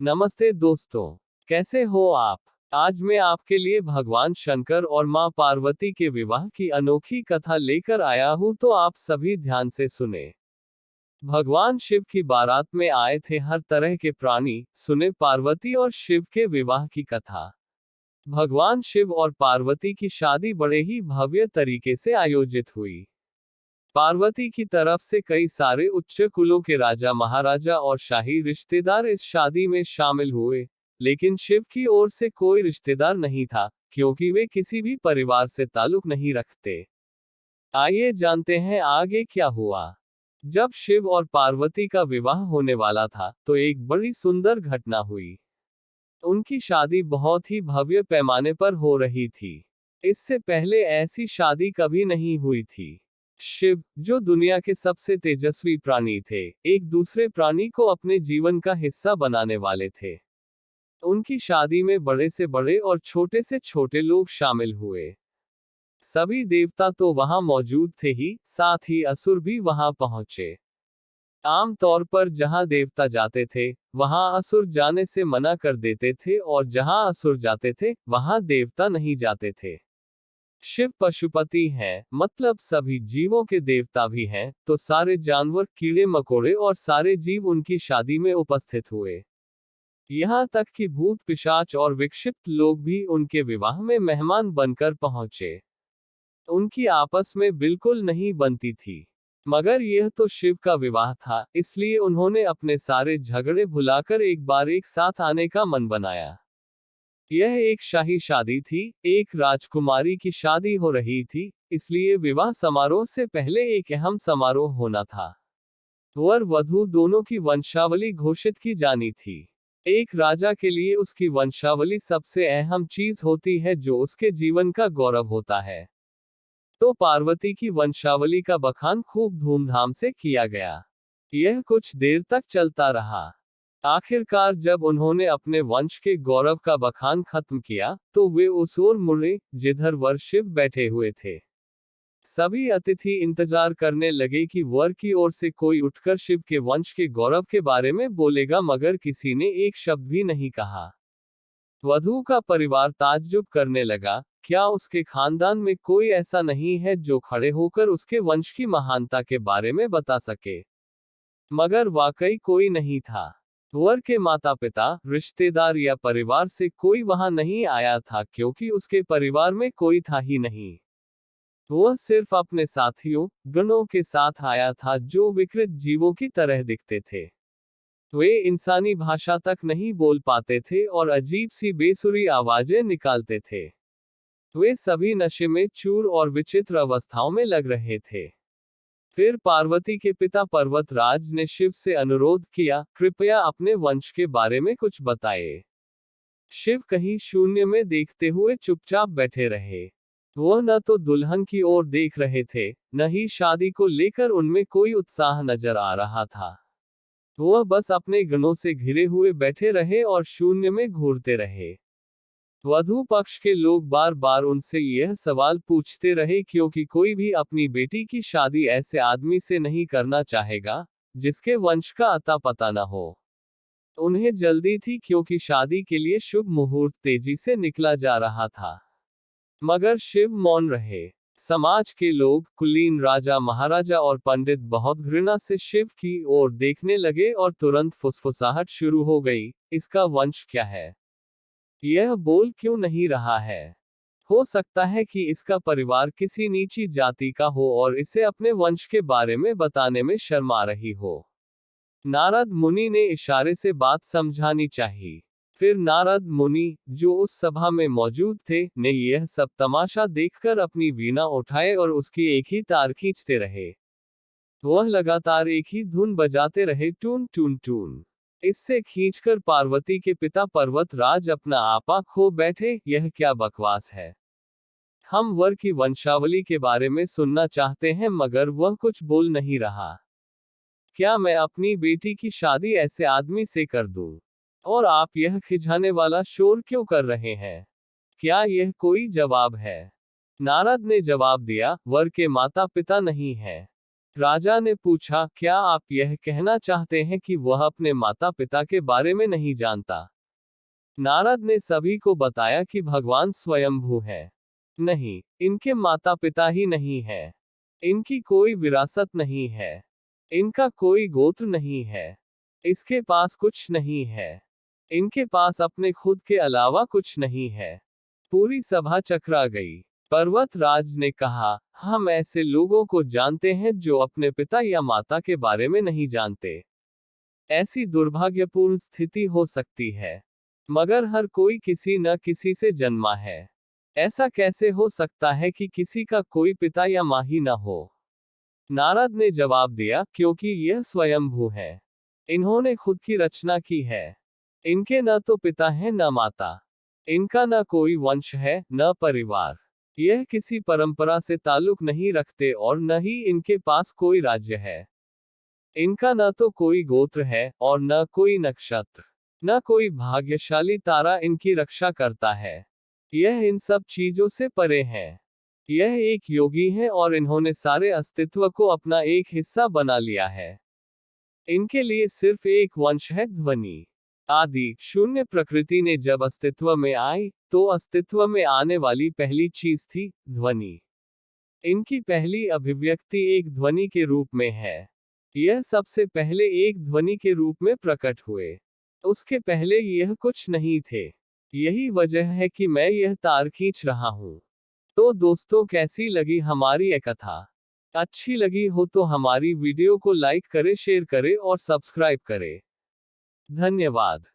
नमस्ते दोस्तों, कैसे हो आप। आज मैं आपके लिए भगवान शंकर और मां पार्वती के विवाह की अनोखी कथा लेकर आया हूं, तो आप सभी ध्यान से सुने। भगवान शिव की बारात में आए थे हर तरह के प्राणी, सुने पार्वती और शिव के विवाह की कथा। भगवान शिव और पार्वती की शादी बड़े ही भव्य तरीके से आयोजित हुई। पार्वती की तरफ से कई सारे उच्च कुलों के राजा महाराजा और शाही रिश्तेदार इस शादी में शामिल हुए, लेकिन शिव की ओर से कोई रिश्तेदार नहीं था, क्योंकि वे किसी भी परिवार से ताल्लुक नहीं रखते। आइए जानते हैं आगे क्या हुआ। जब शिव और पार्वती का विवाह होने वाला था, तो एक बड़ी सुंदर घटना हुई। उनकी शादी बहुत ही भव्य पैमाने पर हो रही थी। इससे पहले ऐसी शादी कभी नहीं हुई थी। शिव, जो दुनिया के सबसे तेजस्वी प्राणी थे, एक दूसरे प्राणी को अपने जीवन का हिस्सा बनाने वाले थे। उनकी शादी में बड़े से बड़े और छोटे से छोटे लोग शामिल हुए। सभी देवता तो वहां मौजूद थे ही, साथ ही असुर भी वहां पहुंचे। आम तौर पर जहां देवता जाते थे, वहां असुर जाने से मना कर देते थे, और जहां असुर जाते थे, वहां देवता नहीं जाते थे। शिव पशुपति हैं, मतलब सभी जीवों के देवता भी हैं, तो सारे जानवर, कीड़े मकोड़े और सारे जीव उनकी शादी में उपस्थित हुए। यहाँ तक कि भूत पिशाच और विक्षिप्त लोग भी उनके विवाह में मेहमान बनकर पहुंचे। उनकी आपस में बिल्कुल नहीं बनती थी। मगर यह तो शिव का विवाह था, इसलिए उन्होंने अपने सारे झगड़े भुलाकर एक बार एक साथ आने का मन बनाया। यह एक शाही शादी थी, एक राजकुमारी की शादी हो रही थी, इसलिए विवाह समारोह से पहले एक अहम समारोह होना था। वर वधू दोनों की वंशावली घोषित की जानी थी। एक राजा के लिए उसकी वंशावली सबसे अहम चीज होती है, जो उसके जीवन का गौरव होता है। तो पार्वती की वंशावली का बखान खूब धूमधाम से किया गया। यह कुछ देर तक चलता रहा। आखिरकार जब उन्होंने अपने वंश के गौरव का बखान खत्म किया, तो वे उस ओर मुड़े जिधर वर शिव बैठे हुए थे। सभी अतिथि इंतजार करने लगे कि वर की ओर से कोई उठकर शिव के वंश के गौरव के बारे में बोलेगा, मगर किसी ने एक शब्द भी नहीं कहा। वधू का परिवार ताज्जुब करने लगा, क्या उसके खानदान में कोई ऐसा नहीं है जो खड़े होकर उसके वंश की महानता के बारे में बता सके। मगर वाकई कोई नहीं था। वर के माता पिता, रिश्तेदार या परिवार से कोई वहां नहीं आया था, क्योंकि उसके परिवार में कोई था ही नहीं। वह सिर्फ अपने साथियों, गणों के साथ आया था, जो विकृत जीवों की तरह दिखते थे। वे इंसानी भाषा तक नहीं बोल पाते थे और अजीब सी बेसुरी आवाजें निकालते थे। वे सभी नशे में चूर और विचित्र अवस्थाओं में लग रहे थे। फिर पार्वती के पिता पर्वतराज ने शिव से अनुरोध किया, कृपया अपने वंश के बारे में कुछ बताएं। शिव कहीं शून्य में देखते हुए चुपचाप बैठे रहे। वह न तो दुल्हन की ओर देख रहे थे, न ही शादी को लेकर उनमें कोई उत्साह नजर आ रहा था। वह बस अपने गणों से घिरे हुए बैठे रहे और शून्य में घूरते रहे। वधू पक्ष के लोग बार बार उनसे यह सवाल पूछते रहे, क्योंकि कोई भी अपनी बेटी की शादी ऐसे आदमी से नहीं करना चाहेगा, जिसके वंश का अता पता न हो। उन्हें जल्दी थी, क्योंकि शादी के लिए शुभ मुहूर्त तेजी से निकला जा रहा था। मगर शिव मौन रहे। समाज के लोग, कुलीन राजा महाराजा और पंडित बहुत घृणा से शिव की ओर देखने लगे और तुरंत फुसफुसाहट शुरू हो गई, इसका वंश क्या है? यह बोल क्यों नहीं रहा है? हो सकता है कि इसका परिवार किसी नीची जाति का हो और इसे अपने वंश के बारे में बताने में शर्मा रही हो। नारद मुनि ने इशारे से बात समझानी चाहिए। फिर नारद मुनि, जो उस सभा में मौजूद थे, ने यह सब तमाशा देखकर अपनी वीणा उठाए और उसकी एक ही तार खींचते रहे। वह लगातार एक ही धुन बजाते रहे, टून टून टून। इससे खींचकर पार्वती के पिता पर्वतराज अपना आपा खो बैठे, यह क्या बकवास है। हम वर की वंशावली के बारे में सुनना चाहते हैं, मगर वह कुछ बोल नहीं रहा। क्या मैं अपनी बेटी की शादी ऐसे आदमी से कर दूं? और आप यह खिजाने वाला शोर क्यों कर रहे हैं? क्या यह कोई जवाब है? नारद ने जवाब दिया, वर के माता पिता नहीं है। राजा ने पूछा, क्या आप यह कहना चाहते हैं कि वह अपने माता पिता के बारे में नहीं जानता? नारद ने सभी को बताया कि भगवान स्वयंभू है। नहीं, इनके माता पिता ही नहीं है। इनकी कोई विरासत नहीं है। इनका कोई गोत्र नहीं है। इसके पास कुछ नहीं है। इनके पास अपने खुद के अलावा कुछ नहीं है। पूरी सभा चकरा गई। पर्वत राज ने कहा, हम ऐसे लोगों को जानते हैं जो अपने पिता या माता के बारे में नहीं जानते। ऐसी दुर्भाग्यपूर्ण स्थिति हो सकती है, मगर हर कोई किसी न किसी से जन्मा है। ऐसा कैसे हो सकता है कि किसी का कोई पिता या माँ ही न हो? नारद ने जवाब दिया, क्योंकि यह स्वयंभू है। इन्होंने खुद की रचना की है। इनके न तो पिता है न माता। इनका न कोई वंश है न परिवार। यह किसी परंपरा से ताल्लुक नहीं रखते और न ही इनके पास कोई राज्य है। इनका न तो कोई गोत्र है और न कोई नक्षत्र, न कोई भाग्यशाली तारा इनकी रक्षा करता है। यह इन सब चीजों से परे है। यह एक योगी है और इन्होंने सारे अस्तित्व को अपना एक हिस्सा बना लिया है। इनके लिए सिर्फ एक वंश है, ध्वनि। आदि शून्य प्रकृति ने जब अस्तित्व में आई, तो अस्तित्व में आने वाली पहली चीज थी ध्वनि। इनकी पहली अभिव्यक्ति एक ध्वनि के रूप में है। यह सबसे पहले एक ध्वनि के रूप में प्रकट हुए। उसके पहले यह कुछ नहीं थे। यही वजह है कि मैं यह तार खींच रहा हूं। तो दोस्तों, कैसी लगी हमारी यह कथा? अच्छी लगी हो तो हमारी वीडियो को लाइक करें, शेयर करें और सब्सक्राइब करें। धन्यवाद।